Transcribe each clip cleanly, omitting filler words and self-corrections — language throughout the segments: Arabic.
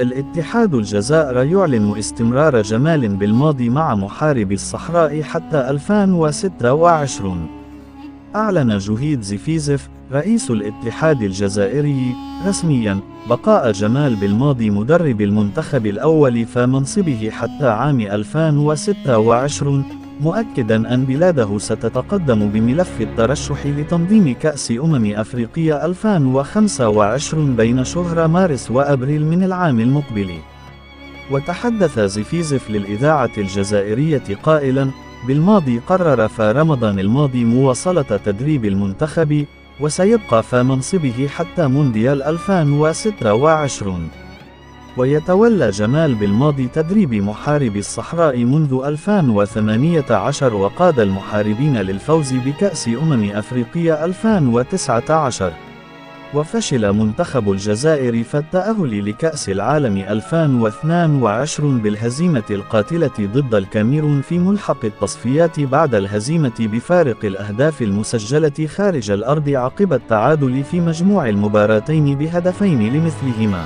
الاتحاد الجزائر يعلن استمرار جمال بالماضي مع محاربي الصحراء حتى 2026. أعلن جهيد زفيزف رئيس الاتحاد الجزائري رسمياً بقاء جمال بالماضي مدرب المنتخب الأول في منصبه حتى عام 2026، مؤكداً أن بلاده ستتقدم بملف الترشح لتنظيم كأس أفريقيا 2025 بين شهر مارس وأبريل من العام المقبل. وتحدث زفيزف للإذاعة الجزائرية قائلاً: بالماضي قرر في رمضان الماضي مواصلة تدريب المنتخب، وسيبقى في منصبه حتى مونديال 2026. ويتولى جمال بالماضي تدريب محاربي الصحراء منذ 2018، وقاد المحاربين للفوز بكأس أفريقيا 2019. وفشل منتخب الجزائر في التأهل لكأس العالم 2022 بالهزيمة القاتلة ضد الكاميرون في ملحق التصفيات بعد الهزيمة بفارق الأهداف المسجلة خارج الأرض عقب التعادل في مجموع المباراتين بهدفين لمثلهما.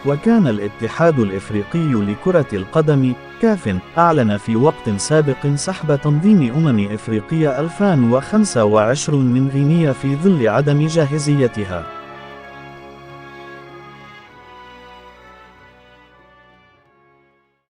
وكان الاتحاد الإفريقي لكرة القدم كاف أعلن في وقت سابق سحب تنظيم إفريقيا 2025 من غينيا في ظل عدم جاهزيتها.